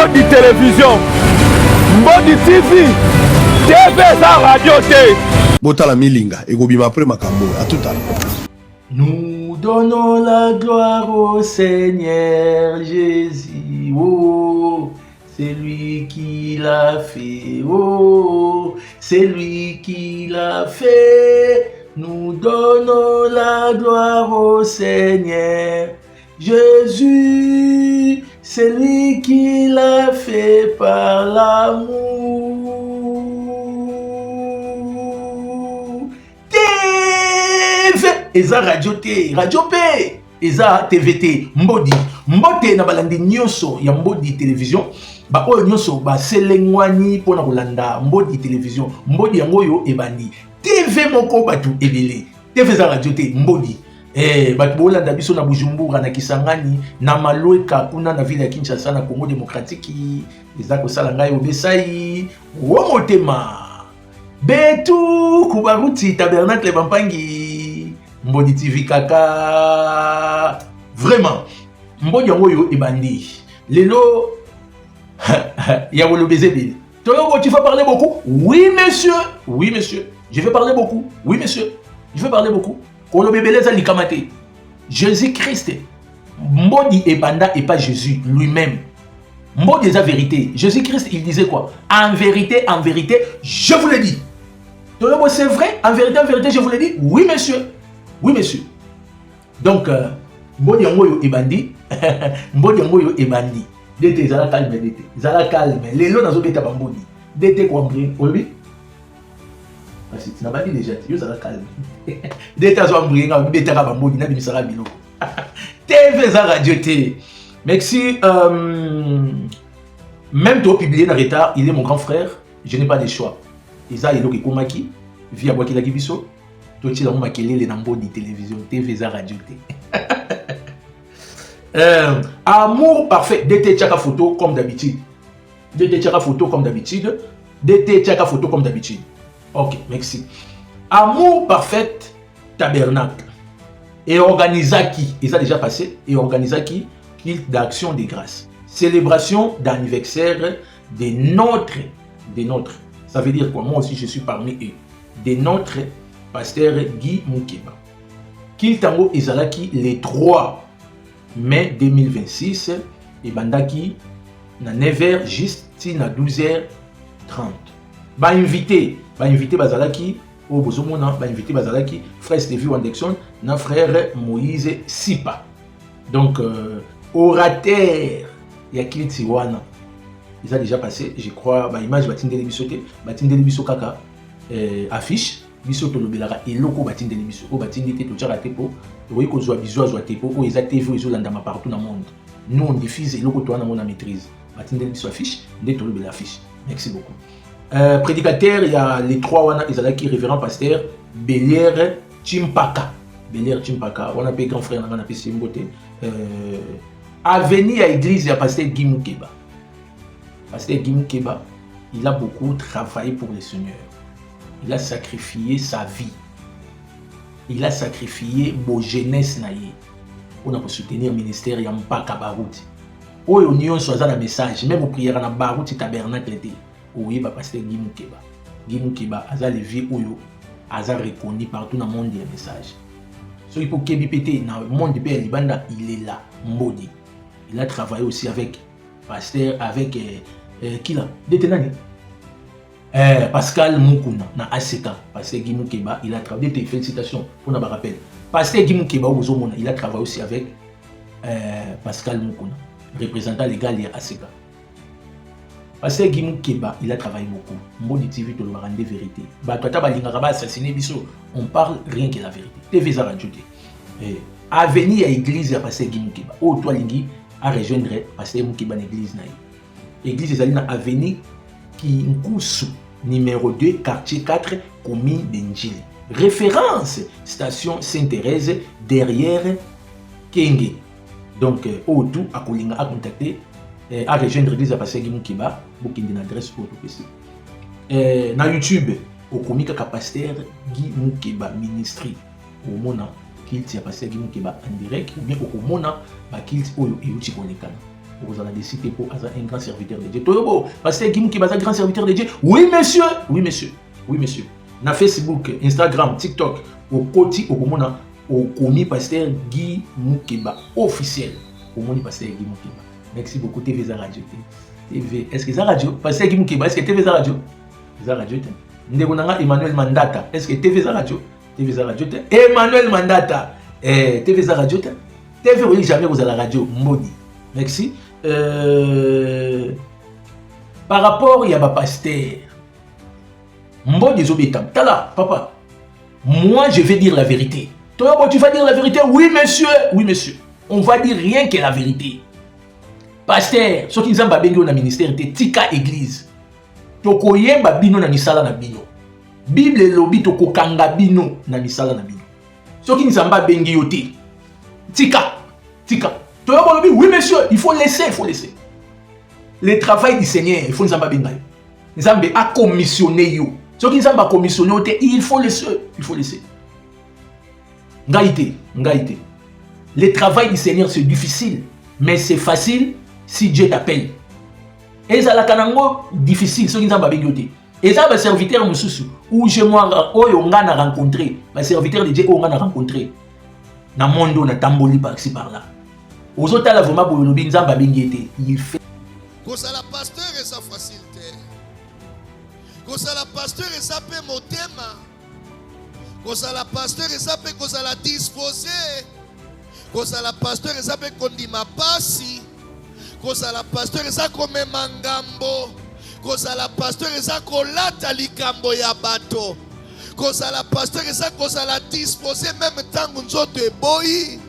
Mbodi télévision, Mbodi TV, TV za radio te. Botala milinga, egobima après makambo, à tout à l'heure. Nous donnons la gloire au Seigneur Jésus. Oh, c'est lui qui l'a fait. Oh, c'est lui qui l'a fait. Nous donnons la gloire au Seigneur Jésus. C'est lui qui l'a fait par l'amour. TV Eza radio T, radio P, Eza TVT, Mbodi, Mbote na balandi nyonso ya Mbodi télévision. Ba oyo nyonso ba selengwani pona kolanda Mbodi télévision. Mbodi yango yo ebandi. TV moko batu ebele. TV za radio T, Mbodi. Batu bolanda biso na Bujumbura na Kisangani na Malweka kuna na ville ya Kinshasa na Congo démocratique. Eza kosala ngai obesai wo motema. Betu kubaruti tabernacle Bampangi Mbodi TV kaka. Vraiment Mbodi yango yo ebandi. Lelo ya wolo bezebele. Tolobo, tu vas parler beaucoup? Oui monsieur. Oui monsieur. Je vais parler beaucoup. Oui monsieur. Je vais parler beaucoup. Jésus-Christ, Mbodi ebanda et pas Jésus lui-même. Mbodi est la vérité. Jésus-Christ, il disait quoi? En vérité, je vous le dis. C'est vrai? En vérité, je vous le dis? Oui, monsieur. Oui, monsieur. Donc, Mbodi yango ebandi. Mbodi yango ebandi. Dete, zala calme, dete. Zala calme. Lelo nazo beta bambodi. Dete kwa mbri. Obi? Parce que tu n'as pas dit déjà, tu es calme. Dès que tu as dit, tu as dit, tu as dit, TV za radio T. Merci. Même toi, publié dans retard, il est mon grand frère. Je n'ai pas de choix. Isa Elo Kikomaki, via Boakila Kibiso. Toi, tu as dit, les nambo de télévision, TV za radio T. Amour parfait. DT Tchaka photo comme d'habitude. DT Tchaka photo comme d'habitude. DT Tchaka photo comme d'habitude. Ok, merci. Amour parfait, tabernacle. Et organisaki, et ça a déjà passé, et organisaki, culte d'action de grâce. Célébration d'anniversaire de notre. Ça veut dire quoi? Moi aussi je suis parmi eux. De notre pasteur Guy Moukeba. Kiltango Ezalaki le 3 mai 2026, et bandaki na 9h juste na 12h30. Invité Bazalaki au Bozomona, invité Bazalaki, frère Stevie Wandexon, na frère Moïse Sipa. Donc, orateur, il y a qui Tiwana. Il a déjà passé, je crois, image Batindele Bisote, Batindele Bisokaka, affiche, Bisoto Lobelara, et Loko Batindele Biso, Batindele Tochara Tepo, oui, qu'on soit bisous à Tepo, ou ils a TV, ils ont l'andama partout dans le monde. Nous, on diffuse, et Loko Toana, on a maîtrise. Batindele Biso affiche, Ndé Tolobela affiche. Merci beaucoup. Prédicateur, il y a les trois wana Ezalaki révérend pasteur Belière Chimpaka. Belière Chimpaka, on a payé grand frère, on a payé Simbote. Avenir à l'église, il y a pasteur Guy Moukeba. Pasteur Guy Moukeba, il a beaucoup travaillé pour le Seigneur. Il a sacrifié sa vie. Il a sacrifié sa jeunesse. On a pour soutenir le ministère Yampaka Barouti. Oh, on y a un message, même au prière dans Barouti tabernacle. Oui, pasteur Guy Moukeba. Guy Moukeba, Aza le vieux Oyo, Aza reconnu partout dans le monde des messages. So, il faut qu'il pété dans le monde du Père Libanda, il est là, Mbodi. Il a travaillé aussi avec pasteur, avec qui là? Détenani. Pascal Moukuna, dans ACK. Pasteur Guy Moukeba, il a travaillé. Félicitations pour nous rappel. Pasteur Guy Moukeba, il a travaillé aussi avec Pascal Moukuna, représentant légal de ACK. Parce que Guy Moukeba, il a travaillé beaucoup. Mbodi TV, tu le rends des vérités. On parle rien que la vérité. TV za radio. Avenir à l'église, parce que Guy Moukeba. Oh, toi, Lingi, à rejoindre parce que Moukeba l'église. L'église est à avenir qui est numéro 2, quartier 4, commune d'Enjili. Référence, station Sainte-Thérèse, derrière Kenge. Donc, au tout, à Kolinga, à contacter. À rejoindre l'église à passer Guy Moukeba, pour qu'il ait une adresse pour tout PC. Dans YouTube, au comique pasteur Guy Moukeba ministry, au mona qu'il tient passer Guy Moukeba en direct, ou bien au mona qu'il oyo et uti konekana. Vous en avez cité pour un grand serviteur de Dieu. Toyobo, pasteur Guy Moukeba, un grand serviteur de Dieu. Oui, monsieur. Oui, monsieur. Oui, monsieur. Na Facebook, Instagram, TikTok, au Koti, au Komona, au Komi pasteur Guy Moukeba, officiel. Au Moni pasteur Guy Moukeba. Merci beaucoup, TV Za Radio. TV, est-ce que Za Radio? Pasteur Guy Moukeba, est-ce que TV Za Radio? Za Radio, Ndegonanga Emmanuel Mandata, est-ce que TV Za Radio? TV Za Radio, Emmanuel Mandata, TV Za Radio, TV, oui, jamais vous à la radio, Moni. Merci. Par rapport, il y a ma pasteur. Moi, désolé, Tala, papa. Moi, je vais dire la vérité. Toi, tu vas dire la vérité? Oui, monsieur. Oui, monsieur. On va dire rien que la vérité. Pasteur, ceux qui n'ont pas béni au ministère, c'est Tika Église. Toko yemba bino na misala na bino. Bible lobi toko kanga bino na misala na bino. Ceux qui n'ont pas béni au Tika. Tika. Toi, lobi, oui, monsieur. Il faut laisser, il faut laisser. Le travail du Seigneur, il faut nous en béni. Nous avons à commissionner yo. Ceux qui n'ont pas commissionné, il faut laisser. Il faut laisser. Ngaïté. Le travail du Seigneur, c'est difficile. Mais c'est facile si Dieu t'appelle. Et ça, la kanango, difficile. Ceux qui n'ont pas bégoté. Et ça, le serviteur, où je m'ai rencontré. Le serviteur de Dieu, où on a rencontré. Dans le monde, on a tamboli par-ci, par-là. Aux autres, là, vraiment, il fait. Quand ça la pasteur et sa facilité. Quand ça la pasteur et ça peut mon thème. Quand ça la pasteur et ça peut qu'on la disposer. Quand ça la pasteur et ça peut qu'on dit ma passi. Quand ça la pasteur et ça qu'on met mangambo. Quand ça la pasteur et ça qu'on lata likambo ya bato. Quand ça la pasteur et ça qu'on la disposer même temps qu'on zote boy.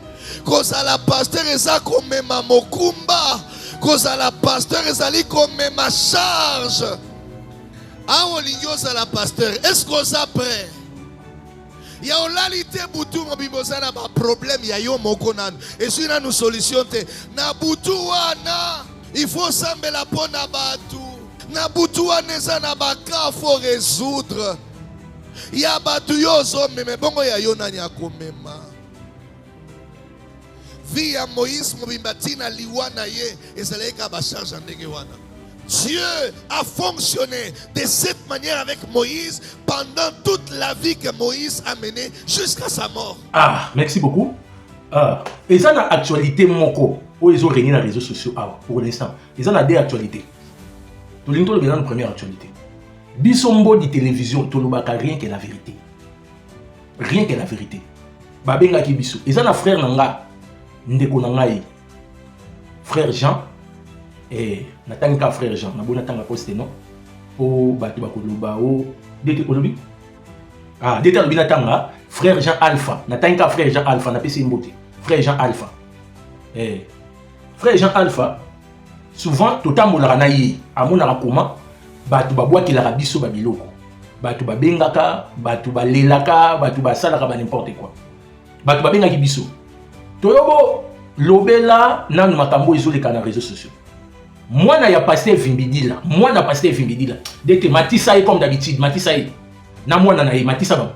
Quand ça la pasteur et ça qu'on met ma mokumba. Quand ça la pasteur et ça qu'on met ma charge. Ah, on la pasteur. Est-ce qu'on s'est prêt? Il y a une réalité boutou na ba problème ya yo mokonan. Et si na nous solution te na boutou wana il faut sembler la bonne batu. Na boutou wana ça na ba ka faut résoudre. Ya batu yo zo mais bongo ya yo nani akomema. Via Moïse mobimbatina liwana ye ezaleka ba charge ndenge wana. Dieu a fonctionné de cette manière avec Moïse pendant toute la vie que Moïse a menée jusqu'à sa mort. Ah, merci beaucoup. Et ça, dans l'actualité, où ils ont régné dans les réseaux sociaux, pour l'instant, ils ont deux actualités. Tout le monde est dans la première actualité. Bisombo de télévision, tout le monde rien que la vérité. Rien que la vérité. Babenga ki biso. Ils ont un frère Nanga, Ndeko Nangai, frère Jean. Et natanga frère Jean, na bonatanga poste non. O batu bakoloba o dete kolobi. Ah, dete lobi natanga frère Jean Alpha, natanga frère Jean Alpha na pesi mbote. Frère Jean Alpha. Frère Jean Alpha souvent totambola na yi amona rakoma batu babwaki la biso babiloko. Batu babengaka, batu balelaka, batu basalaka ba n'importe quoi. Batu babengaki biso. Toyobo lobela nanu makambo ezoleka na réseaux sociaux. Moi, je suis pasteur Vimbidila. Moi, je suis pasteur Vimbidila. Dès que Matissa est comme d'habitude, Matissa est. Na moi, je suis Matissa.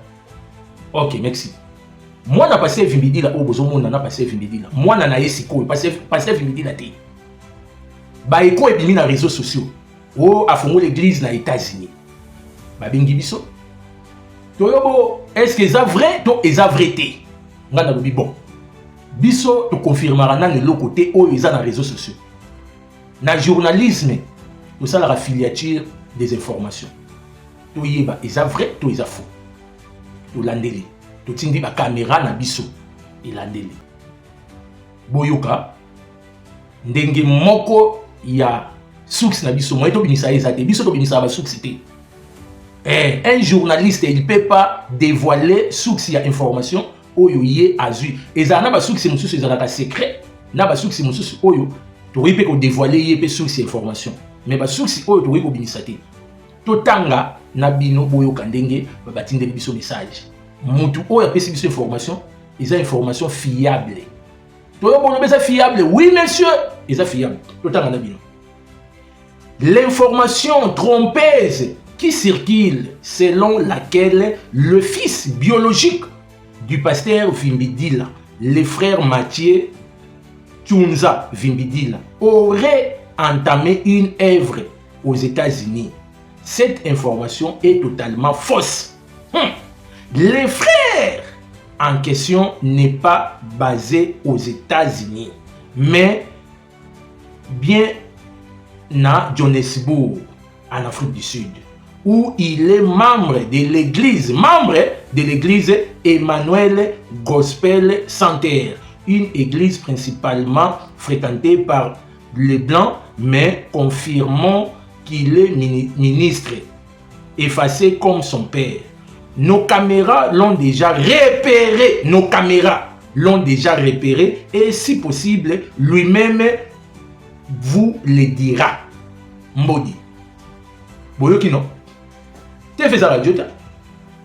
Ok, merci. Moi, je suis pasteur Vimbidila. Oh, besoin de moi, pasteur Vimbidila. Moi, je suis pasteur Vimbidila. Bah, écho est bien dans les réseaux sociaux. Oh, à fond l'église dans les États-Unis. Bah, bien biso. Est-ce que c'est vrai ou est-ce vrai? On a dit bon. Biso, tu confirmeras dans le côté où ils sont dans les réseaux sociaux. Dans le journalisme, tout ça la filiature des informations. Tout y est vrai, tout est faux. Tout l'andeli. Tout tindi ba caméra na biso et l'andeli. Boyoka ndenge moko ya source na biso moi to binisa ezate biso to binisa ba source té. Un journaliste il peut pas dévoiler source ya information oyo yé azu. Ezana ba source mususu ezana ka secret na ba source mususu oyo tu peux dévoiler les sources d'information. Mais les sources, tu peux bénéficier. Totanga na bino boyo kandenge babatinde biso message. Mutu oyo apesi biso information, ils ont information fiable. Toyo bono besa fiable, oui monsieur, ils ont fiable. Totanga na bino. L'information trompeuse qui circule selon laquelle le fils biologique du pasteur Vimbidila, le frère Mathieu Tunza Vimbidila aurait entamé une œuvre aux États-Unis. Cette information est totalement fausse. Les frères en question n'est pas basé aux États-Unis, mais bien à Johannesburg, en Afrique du Sud, où il est membre de l'église Emmanuel Gospel Center, une église principalement fréquentée par les Blancs, mais confirmant qu'il est ministre, effacé comme son père. Nos caméras l'ont déjà repéré. Et si possible, lui-même vous le dira. Mbodi. Boyoki non. Te fais radio ta.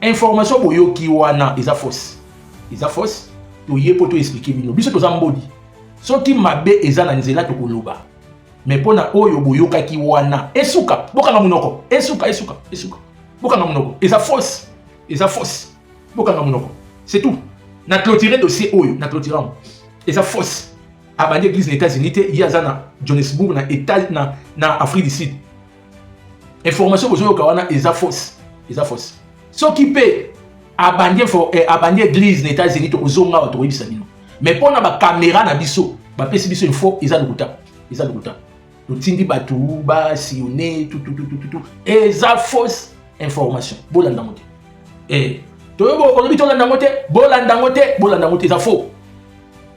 Information boyoki wana isa fausse. To ye poto expliquer bino. Biso to za mbodi. Soki mabe eza na nzela to koloba. Mais pona oyo boyoka ki wana esuka boka na munoko. Esuka. Boka na munoko. Isa fausse. Boka na munoko. C'est tout. Na clôturer dossier oyo, na clôturer. Isa fausse. Abandé église aux États-Unis, il y a na Johannesburg, na Afrique du Sud. Information que vous avez est fausse. Ce qui peut abandé église aux États-Unis, mais pour la caméra na biso, ba pesi biso info, ils ont le gouta. Le tindi batou, ba sillonné, tout. Et ça fausse information. Bolanda moté. Et on dit bolanda moté, ça faux.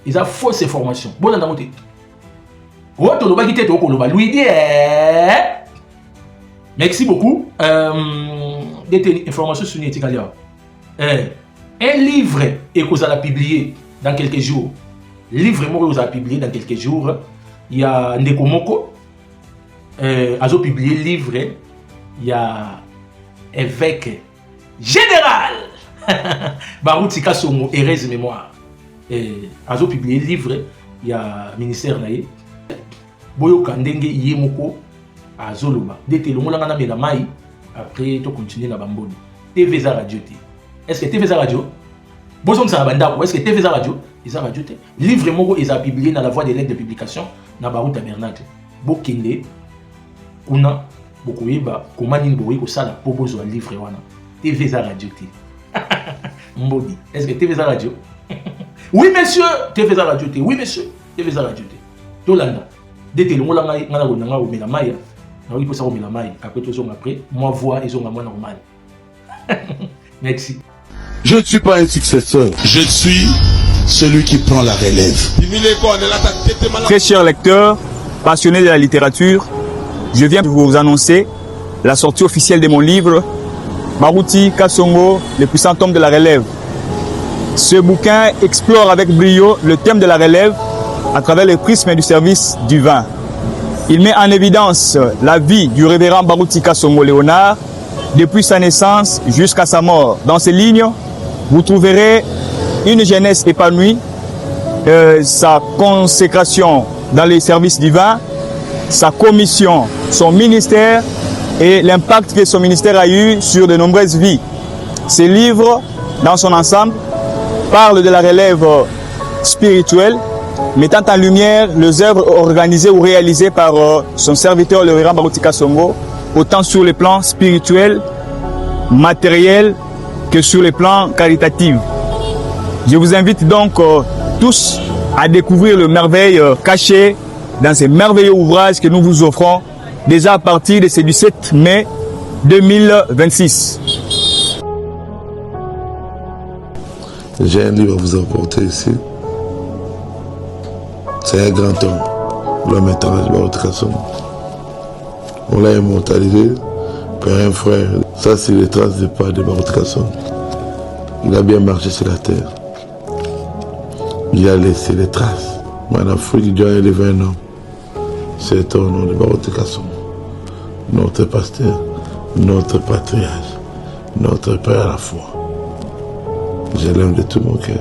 Ils ont fausse information. Bon, dans mon tête. Merci beaucoup. Des informations sur Nietzsche. Un livre est qu'on a publié dans quelques jours. Livre qu'on a publié dans quelques jours. Il y a Ndekomoko. A publié livre. Il y a évêque général. Barouti Kasongo, Erez Mémoire. A publié livre, il y a ministère naïe. Boyo Kandenge Yemoko à Zoloba. Dès que le monde a mis la maille, après tu continues la bamboni. TVza Radio. Est-ce que TVza Radio? Boson ça banda. Est-ce que TVza Radio? Ils ont rajouté. Livre Moko ils ont publié dans la voie des lettres de publication dans Barou Tabernacle. Bokende, Kuna, Bokoyeba, Komanine Boyi Kosala, Pobozo livre wana. TVza Radio. Mbodi. Est-ce que TVza Radio? Oui, monsieur, TVza Radio. Oui, monsieur, TVza Radio. Tolanda. Dès que le monde a mis la maille, il faut savoir la maille. Après, moi, voix, ils ont la main normale. Merci. Je ne suis pas un successeur. Je suis celui qui prend la relève. Très chers lecteurs, passionnés de la littérature, je viens de vous annoncer la sortie officielle de mon livre Barouti Kasongo, le puissant homme de la relève. Ce bouquin explore avec brio le thème de la relève à travers le prisme du service du vin. Il met en évidence la vie du révérend Barouti Kasongo Léonard depuis sa naissance jusqu'à sa mort. Dans ces lignes, vous trouverez une jeunesse épanouie, sa consécration dans les services du vin, sa commission, son ministère et l'impact que son ministère a eu sur de nombreuses vies. Ce livre, dans son ensemble, parle de la relève spirituelle, mettant en lumière les œuvres organisées ou réalisées par son serviteur, le révérend Barouti Kasongo, autant sur les plans spirituels, matériels, que sur les plans caritatifs. Je vous invite donc tous à découvrir le merveille caché dans ces merveilleux ouvrages que nous vous offrons déjà à partir de ce 17 mai 2026. J'ai un livre à vous apporter ici. C'est un grand homme, l'homme étrange, Barouti Kasongo. On l'a immortalisé par un frère. Ça, c'est les traces de pas de Barouti Kasongo. Il a bien marché sur la terre. Il a laissé les traces. En Afrique, Dieu a élevé un homme. C'est au nom de Barouti Kasongo. Notre pasteur, notre patriarche, notre père à la foi. Je l'aime de tout mon cœur.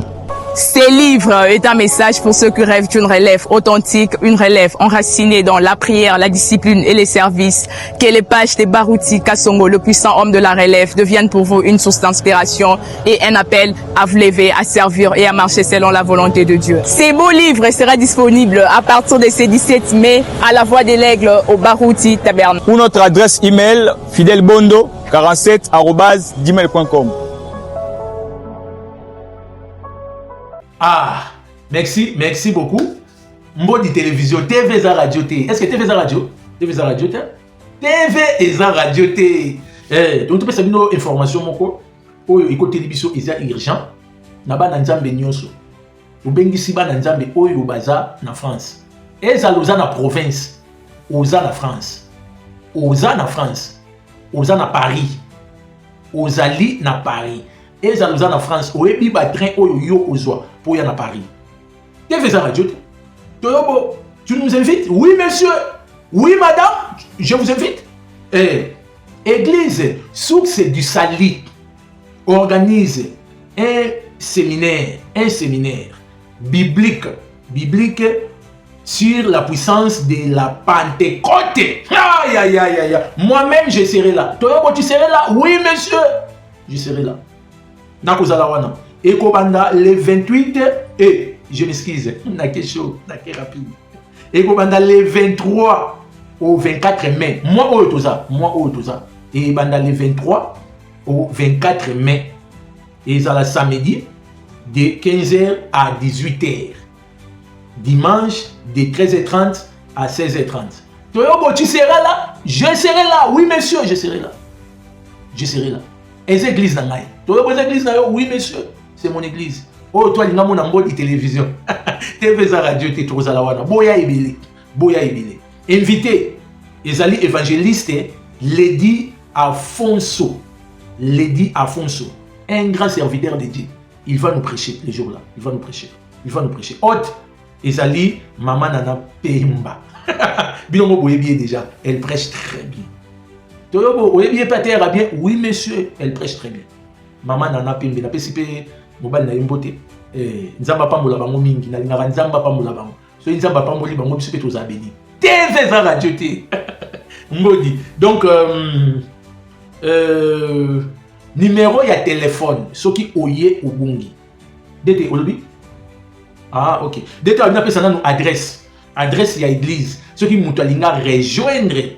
Ces livres est un message pour ceux qui rêvent d'une relève authentique, une relève enracinée dans la prière, la discipline et les services. Que les pages de Baruti Kasongo, le puissant homme de la relève, deviennent pour vous une source d'inspiration et un appel à vous lever, à servir et à marcher selon la volonté de Dieu. Ces beaux livres seront disponibles à partir de ce 17 mai à la Voie de l'Aigle au Baruti Taberne. Ou notre adresse email fidelbondo47@gmail.com. Ah, merci beaucoup. Mbodi télévision, TV za radio T. Est-ce que TV za radio? TV za radio T? TV za radio T. Donc tu peux savoir une information moko. Oyo iko télévision isa urgent. Na ba na nzambe nyonso. Ubengisi ba na nzambe oyo baza na France. Eza loza na province. Oza na France. Oza na France. Oza na Paris. Ozali na Paris. Eza loza na France. Oyebi ba train oyo yo ozwa pour y aller à Paris. TV za radio. Toyobo, tu nous invites? Oui, monsieur. Oui, madame. Je vous invite. Église Source du Salut organise un séminaire biblique sur la puissance de la Pentecôte. Aïe, aïe, aïe, aïe. Moi-même, je serai là. Toyobo, tu serais là? Oui, monsieur. Je serai là. Nakozalawana. Et Kobanda le 28 et je m'excuse, n'a que chaud, n'a que rapide. Et Kobanda le 23 au 24 mai. Moi au tout ça. Et Banda le 23 au 24 mai. Et ça la samedi de 15h à 18h. Dimanche de 13h30 à 16h30. Toyobo, tu seras là? Je serai là. Oui, monsieur, je serai là. Je serai là. Et les églises n'angaï. Toyobo, les églises n'angaï. Oui, monsieur. C'est mon église. Oh, toi, il y a mon amour de télévision. TV za radio, t'es trop zalawana. Boya ebele. Invité, Ezali évangéliste, Lady Afonso. Un grand serviteur de Dieu. Il va nous prêcher les jours-là. Il va nous prêcher. Haute, Ezali, Maman Nana Pemba. Bilongo Boyebi déjà. Elle prêche très bien. Toyobo, Boyebi Pater a bien. Oui, monsieur, elle prêche très bien. Maman Nana Pemba. La PCP. Mobile na yembote nzamba pambola bango mingi na linga nzamba pambola bango so nzamba pamboli bango biso peto za beni TV za radio te mbodi donc numéro ya téléphone soki oye obungi dete olobi ok dete abina pesa na adresse ya église soki muto alinga rejoindre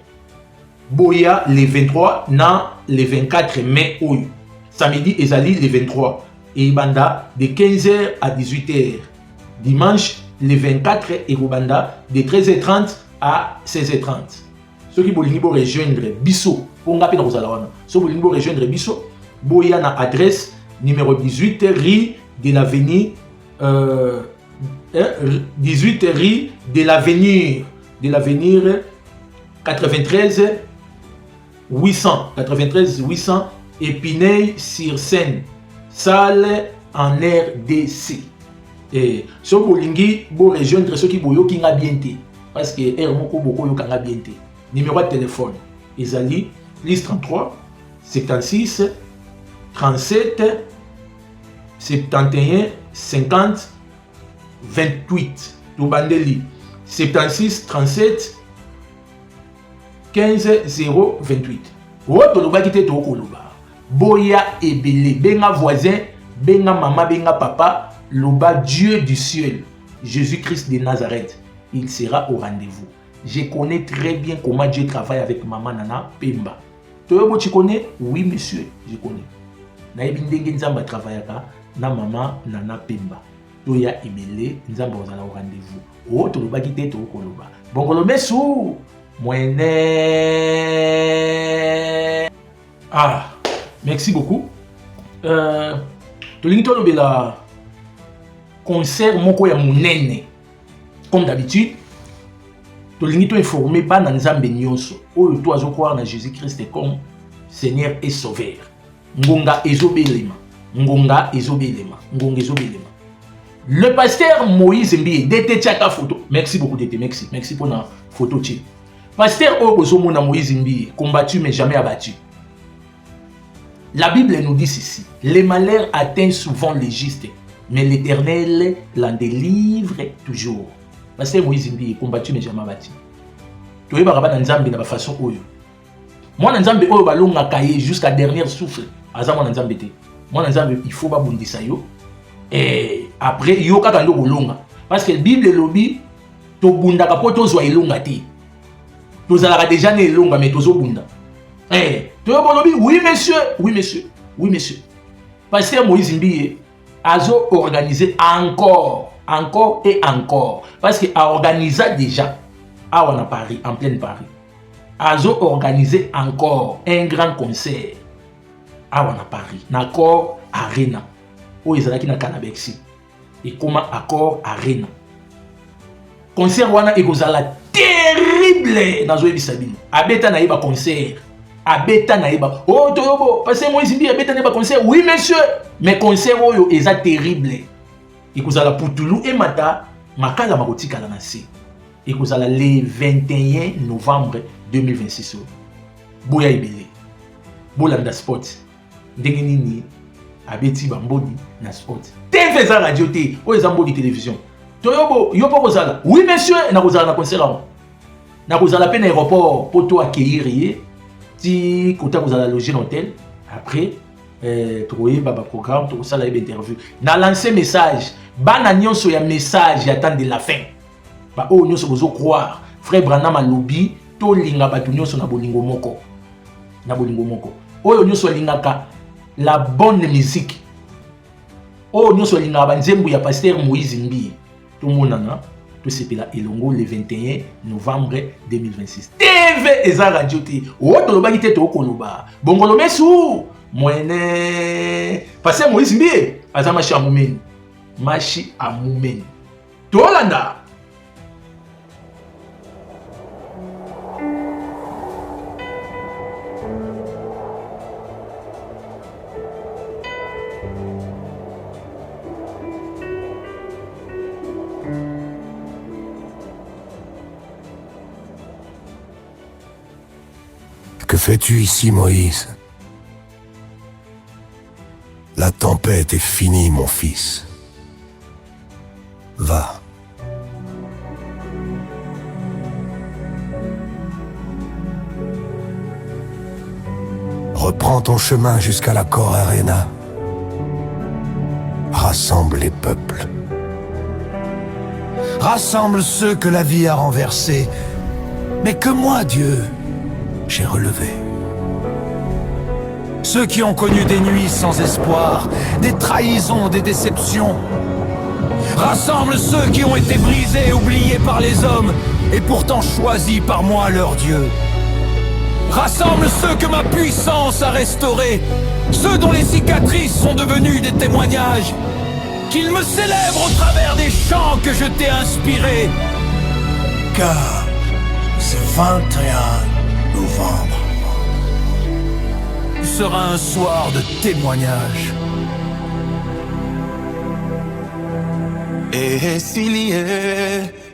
boya le 23 na le 24 mai oyo samedi ezali le 23 et Banda de 15h à 18h. Dimanche, le 24 et Banda de 13h30 à 16h30. Ceux qui veulent rejoindre Bisso, pour nga pe na kozalawana. Ceux qui veulent rejoindre Bisso, boya na adresse numéro 18 rue de l'avenue 18 rue de l'avenir 93 800 Épinay-sur-Seine. Salle en RDC. Et si vous voulez rejoindre ceux qui vous bien parce que beaucoup bien. Numéro de téléphone Ezali liste 33 76 37 71 50 28. Tobandeli 76 37 15 0 28. Woto loba kite to koloba. Boya ebele, benga voisin, benga maman, benga papa, loba Dieu du ciel, Jésus-Christ de Nazareth, il sera au rendez-vous. Je connais très bien comment Dieu travaille avec maman Nana Pemba. Toi, tu connais? Oui, monsieur, je connais. Naïbi ndenge nzamba travaillaka na maman Nana Pemba. Toya ebele, nzamba ozala au rendez-vous. Oh, to loba kite to koloba. Bongolo mesu, moine. Ah. Merci beaucoup. Tolingi tolobe la concert moko ya munene. Comme d'habitude, tolingi to informer ba na nzambe nyonso. Oyo to azo croire na Jésus-Christ comme Seigneur et Sauveur. Ngonga ezobelema. Le pasteur Moïse Mbiye dete tchaka photo. Merci beaucoup dete, merci pour la photo tchi. Pasteur Obozomona Moïse Mbiye, combattu mais jamais abattu. La Bible nous dit ceci, les malheurs atteignent souvent les justes, mais l'Éternel l'en délivre toujours. Parce que Moïse Mbi combattu mais jamais battu. Tu vois ba nzambe na ba façon oyo. Moi nzambe oyo balonga kaye jusqu'à dernier souffle. Aza moi nzambe te. Moi nzambe il faut ba bundisa yo. Et après yo kaka ndo bolonga. Parce que la Bible lobi to bunda ka po to zo elonga te. To zalaka déjà né elonga mais to zo bunda. To yo bolobi oui monsieur, oui monsieur, oui monsieur. Parce que Moïse Mbi a organisé encore et encore. Parce qu'il a organisé déjà à Paris, en pleine Paris. A organisé encore un grand concert à Paris. L'accord Arena. Où ils ont Canabexi. Et comment accord Arena. Concert wana ekozala terrible na zo ebisabino. Abeta na yeba concert. Abeta na yeba. Oh toyobo parce que Moïse Mbi abeta na yeba concert. Oui monsieur, mais concert oyo eza terrible. Ekozala putulu et mata makala makotika la nasi. Ekozala le 21 novembre 2026. Boya ibele. Bolanda sport. Ndenge nini abeti bambodi na sport. TV za radio te, o eza mbodi télévision. Toyobo yo po kozala. Oui monsieur, na kozala na concert awa. Na kozala pe na aéroport poto accueillir ye. Ti kota kozala loger dans l'hôtel. Après trouver baba programme, tout ça là interview. Na lancer message. Bana nyonso ya message attend de la fin. Ba o nyonso bozo croire. Frère Branham alobi to linga batu nyonso na bolingo moko. Na bolingo moko. Oyo nyonso lingaka la bonne musique. Oyo nyonso lingaka banzembo ya pasteur Moïse Mbi. Tout monana to sepela elongo le 21 novembre 2026. TV eza radio te. O to lobaki te to koloba. Bongolo mesu. Mwene pasteur Moïse Mbi azama chamumeni. Machi Amoumen. Tolanda. Que fais-tu ici, Moïse? La tempête est finie, mon fils. Va. Reprends ton chemin jusqu'à l'accord Arena. Rassemble les peuples. Rassemble ceux que la vie a renversés, mais que moi, Dieu, j'ai relevés. Ceux qui ont connu des nuits sans espoir, des trahisons, des déceptions. Rassemble ceux qui ont été brisés et oubliés par les hommes, et pourtant choisis par moi leur Dieu. Rassemble ceux que ma puissance a restaurés, ceux dont les cicatrices sont devenues des témoignages. Qu'ils me célèbrent au travers des chants que je t'ai inspirés. Car ce 21 novembre sera un soir de témoignage.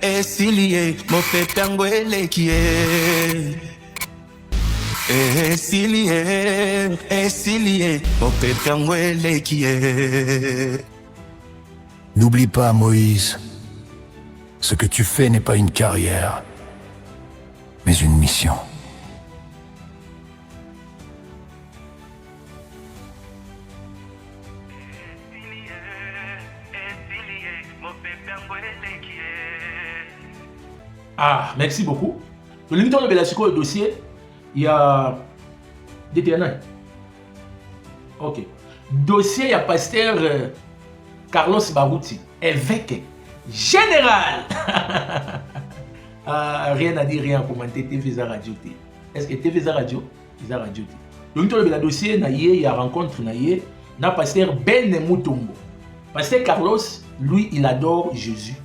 Esilie, mopetangwele kie. Esilie, mopetangwele kie. N'oublie pas, Moïse, ce que tu fais n'est pas une carrière, mais une mission. Ah, merci beaucoup. Le limitant de Belasiko, le dossier, il y a DTN. Ok. Dossier, il y a pasteur Carlos Barouti, évêque général. Rien à dire, rien à commenter. TVza Radio. Est-ce que TVza Radio? TVza Radio. Le limitant de la dossier, il y a rencontre, il y a pasteur Ben Moutombo. Pasteur Carlos, lui, il adore Jésus.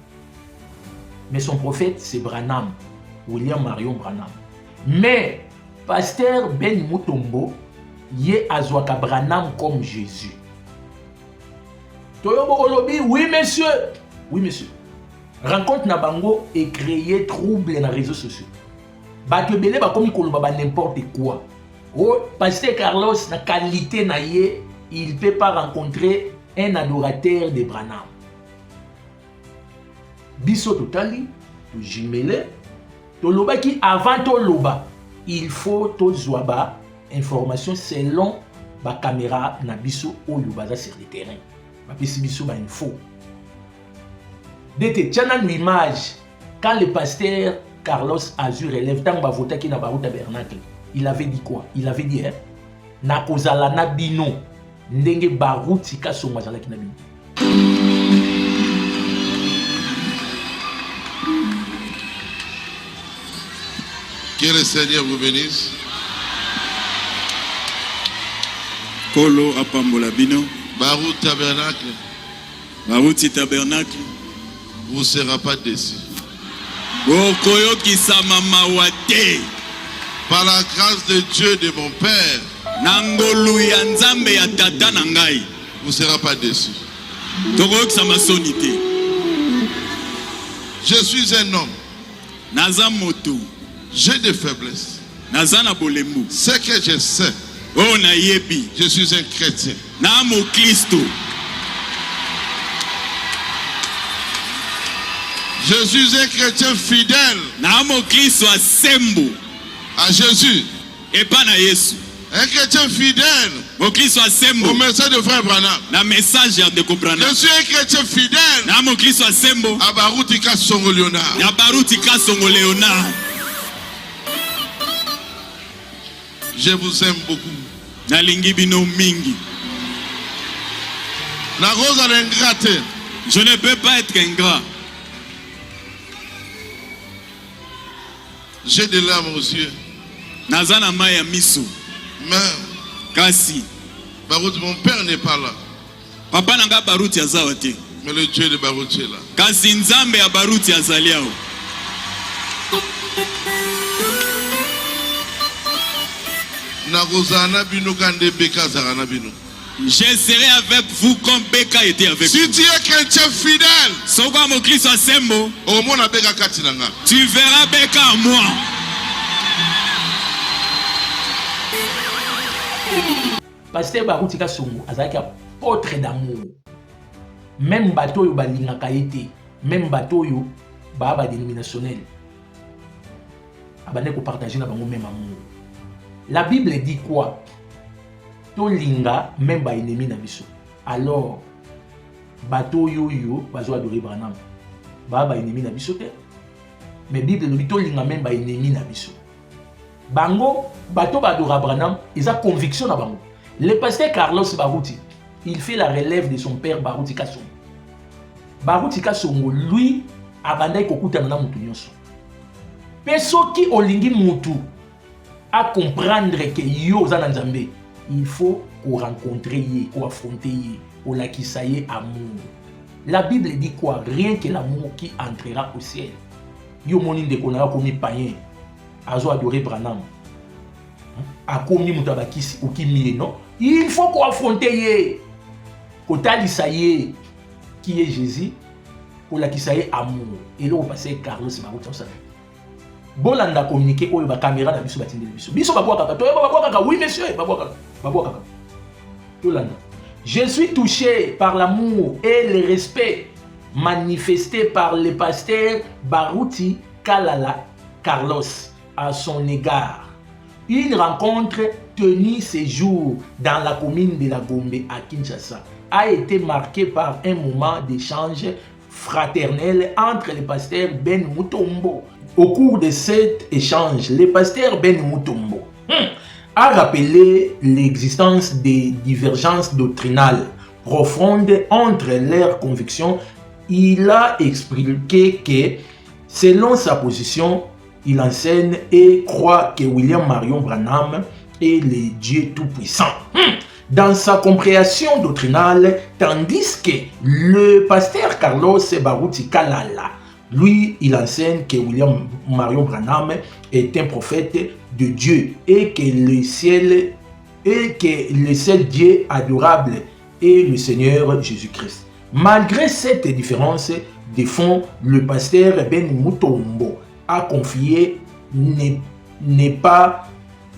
Mais son prophète, c'est Branham, William Marion Branham. Mais, pasteur Ben Moutombo, il est Azwaka Branham comme Jésus. Toyobo Olobi, oui monsieur. Oui monsieur. Rencontre Nabango et créer trouble dans les réseaux sociaux. Batebele ba komi koloba n'importe quoi. Oh, pasteur Carlos, na qualité na ye, il ne peut pas rencontrer un adorateur de Branham. Biso totali, to jimele, to loba qui avant to loba, il faut to zouaba information selon ba caméra na biso oyo baza sur le terrain. Ba pesi biso ba info. Dete tchana une image quand le pasteur Carlos Azur élève tant ba vota ki na ba tabernacle. Il avait dit quoi? Il avait dit na kozala na bino ndenge baruti kasongo azalaki na bino. Que le Seigneur vous bénisse. Kolo apambola bino. Barout tabernacle. Barouti tabernacle. Vous ne serez pas déçus. Okoyo kisama mawate. Par la grâce de Dieu de mon Père. Nangolu ya nzambe ya tata na ngai. Vous ne serez pas déçus. Tokoyo kisama sonité. Je suis un homme. Naza moto. J'ai des faiblesses. Naza na bolembu. Ce que je sais. Oh na yebi. Je suis un chrétien. Na mo Kristo. Je suis un chrétien fidèle. Na mo Kristo asembo. À Jésus. Et pas na Yesu. Un chrétien fidèle. Mo Kristo asembo. Au message de frère Branham. Na message de comprendre. Je suis un chrétien fidèle. Na mo Kristo asembo. À Baruti Kasongo Léonard. Na Baruti Kasongo Léonard. Je vous aime beaucoup. Nalingi bino mingi. Na rosa l'ingrate. Je ne peux pas être ingrat. J'ai des larmes aux yeux. Nazana maya miso. Mais kasi Baruti, mon père n'est pas là. Papa nanga Baruti azawate. Mais le Dieu de Baruti est là. Kasi nzambe ya Baruti azaliao. Je serai avec vous comme Beka était avec vous. Si tu es chrétien fidèle, tu verras Beka en moi. Pasteur Baruti Kasongo azalaki apôtre d'amour. Même bateau yo balingaka ete, même bateau yo ba dénominationnel. Abane ko partager na bango même amour. La Bible dit quoi? Tolinga même ba ennemi na biso. Alors bateau yo bazo adorer Branham. Ba ennemi na biso te. Mais Bible nous dit tolinga même ba ennemi na biso. Bango bateau ba adorer Branham, ils a conviction na bango. Le pasteur Carlos Baruti, il fait la relève de son père Baruti Kasongo. Baruti Kasongo, lui, abandai kokuta na mutu nyonso. Peso ki olingi mutu à comprendre que yo za na Nzambe, il faut qu'on rencontre ye, qu'on affronte ye, qu'on lakisa ye amour. La Bible dit quoi? Rien que l'amour qui entrera au ciel. Yo moni ndeko na komi païen, azo adorer Branham. A komi mutabakisi okimi non? Il faut qu'on affronte ye. Qu'on talisa ye qui est Jésus, qu'on lakisa ye amour. Et là on passe Carlos Baruti ça. Bolanda communiquer oyo ba caméra na biso batindeli biso. Biso babwa kaka. Toyo babwa kaka. Oui monsieur, babwa kaka. Babwa kaka. Tolanda. Je suis touché par l'amour et le respect manifesté par le pasteur Baruti Kalala Carlos à son égard. Une rencontre tenue ce jour dans la commune de la Gombe à Kinshasa a été marquée par un moment d'échange fraternel entre le pasteur Ben Mutombo. Au cours de cet échange, le pasteur Ben Mutombo a rappelé l'existence des divergences doctrinales profondes entre leurs convictions. Il a expliqué que, selon sa position, il enseigne et croit que William Marion Branham est le Dieu Tout-Puissant. Dans sa compréhension doctrinale, tandis que le pasteur Carlos Baruti Kalala, lui, il enseigne que William Marion Branham est un prophète de Dieu et que le seul Dieu adorable est le Seigneur Jésus-Christ. Malgré cette différence de fond, le pasteur Ben Mutombo a confié ne pas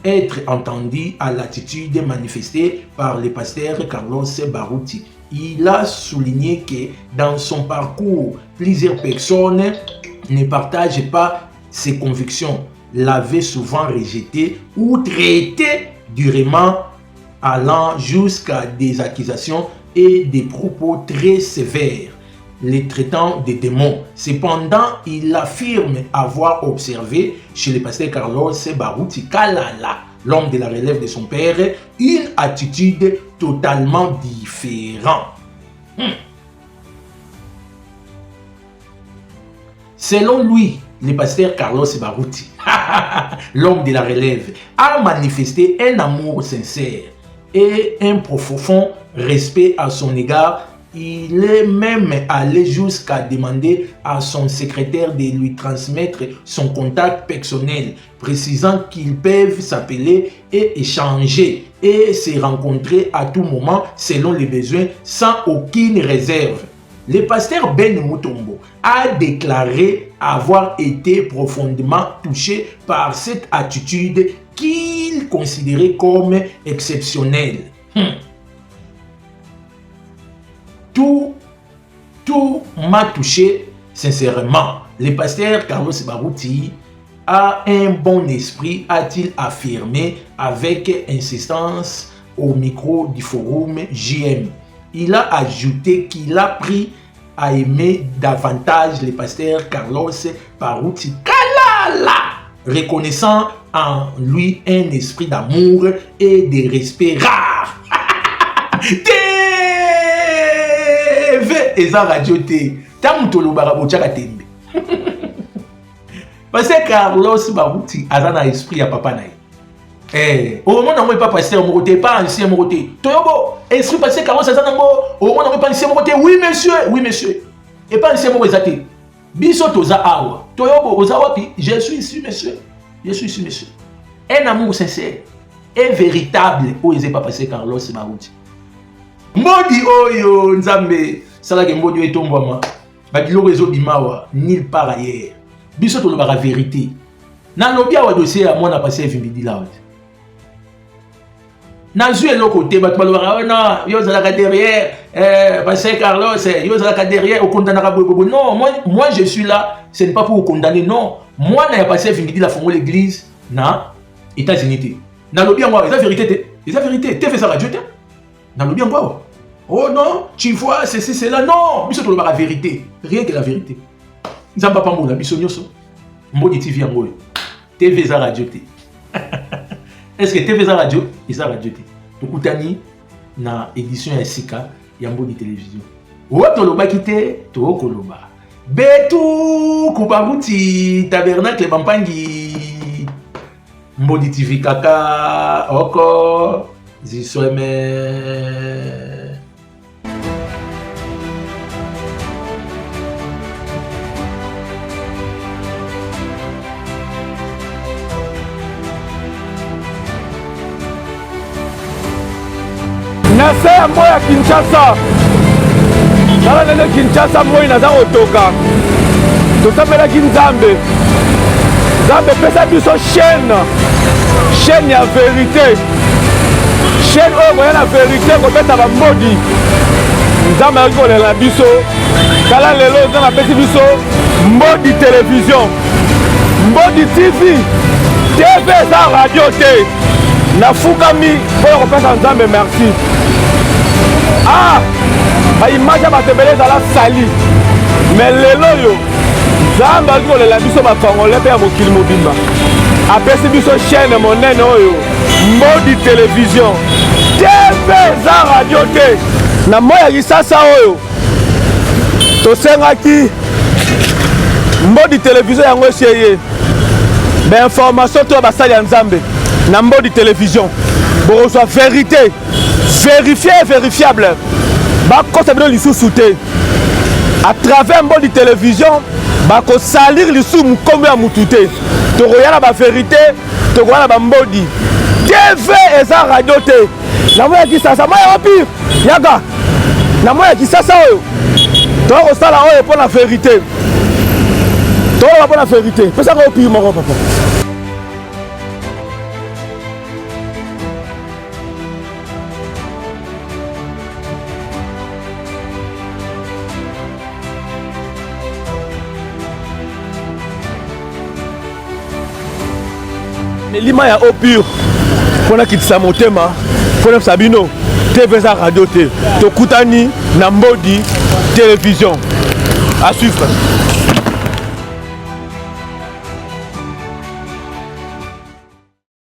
être entendu à l'attitude manifestée par le pasteur Carlos Baruti il a souligné que dans son parcours, plusieurs personnes ne partagent pas ses convictions, l'avaient souvent rejeté ou traité durement, allant jusqu'à des accusations et des propos très sévères, les traitant de démons. Cependant, il affirme avoir observé chez le pasteur Carlos Baruti Kalala, l'homme de la relève de son père, une attitude totalement différente. Selon lui, le pasteur Carlos Baruti, l'homme de la relève, a manifesté un amour sincère et un profond respect à son égard. Il est même allé jusqu'à demander à son secrétaire de lui transmettre son contact personnel, précisant qu'ils peuvent s'appeler et échanger et se rencontrer à tout moment selon les besoins sans aucune réserve. Le pasteur Ben Mutombo a déclaré avoir été profondément touché par cette attitude qu'il considérait comme exceptionnelle. Tout m'a touché sincèrement. Le pasteur Carlos Baruti a un bon esprit, a-t-il affirmé avec insistance au micro du forum JM. Il a ajouté qu'il a pris à aimer davantage le pasteur Carlos Baruti Kalala, reconnaissant en lui un esprit d'amour et de respect rare. Eza radio te tamutolo barabotchaka tembe. Parce que Carlos Baruti a un esprit à papa naï. Au moment où pas pasteur moroté, pas ancien moroté. Toyobo, esprit passé Carlos Azanango, au moment où pas ancien moroté, oui monsieur. Et pas ancien moroté. Biso toza awa. Toyobo, ozawapi, je suis ici monsieur. Un amour sincère et véritable où il n'est pas passé Carlos Baruti. Modi oyo nzambe salake modi etombwama badiloko ezobimawa nulle part ailleurs biso tolobaka vérité nalobi awa dossier ya mwana passé evimbidila wa nazwi eloko te bato balobaka non yo ozalaka derrière passé Carlos yo ozalaka derrière okondanaka boyebobo. Non, moi je suis là, ce n'est pas pour vous condamner, non. Mwana ya passé evimbidila fongo l'église na États-Unis te nalobi yango eza vérité te fais ça radio te nalobi yango awa. Oh non, tu vois, ceci, cela. Non, biso tolo la vérité. Rien que la vérité. Nzamba pambola, biso nyoso. Mbodi TV yango. TV za radio te. Est-ce que TV za radio? Eza radio te. Tokutani na édition ya Sika ya Mbodi télévision. O tolo bakite, to koloba. Betu kubaruti tabernacle bampangi. Mbodi TV kaka oko zisweme. nase ya moi ya Kinshasa tala lelo Kinshasa moi naza kotoka tosambelaki nzambe pesa biso chaîne ya vérité chaîne oyo koya na vérité kobetaka mbodi nzambe akoki kolela biso tala lelo nzambe apesi biso Mbodi télévision Mbodi TV eza radio te nafukami oyo kopesa nzambe merci. Baimage ya bato ebele ezala sali mais lelo oyo nzambe akoki kolela biso bacongolais mpe ya mokili mobimba apesi biso chaîne monene oyo Mbodi télévision TV eza radio te na moi ya Kisasa oyo tosengaki Mbodi télévision yango esi eye bainformation to basali ya nzambe na Mbodi télévision bokozwa vérité vérifié et vérifiable bakosa bino lisusu te à travers Mbodi télévision bakosalir lisusu mokombo ya mutu te tokoya na bavérité tokoya na bambodi TV eza radio te na moi ya Kisasa moi ya pire yaga na moi ya Kisasa oyo tokosala oyo mpo na vérité tokola mpo na vérité pesaka oyo pire moko papa. lima ya eau pure mpona kitisa motema mpona sabino TV eza radio te tokutani na Mbodi télévision à suivre.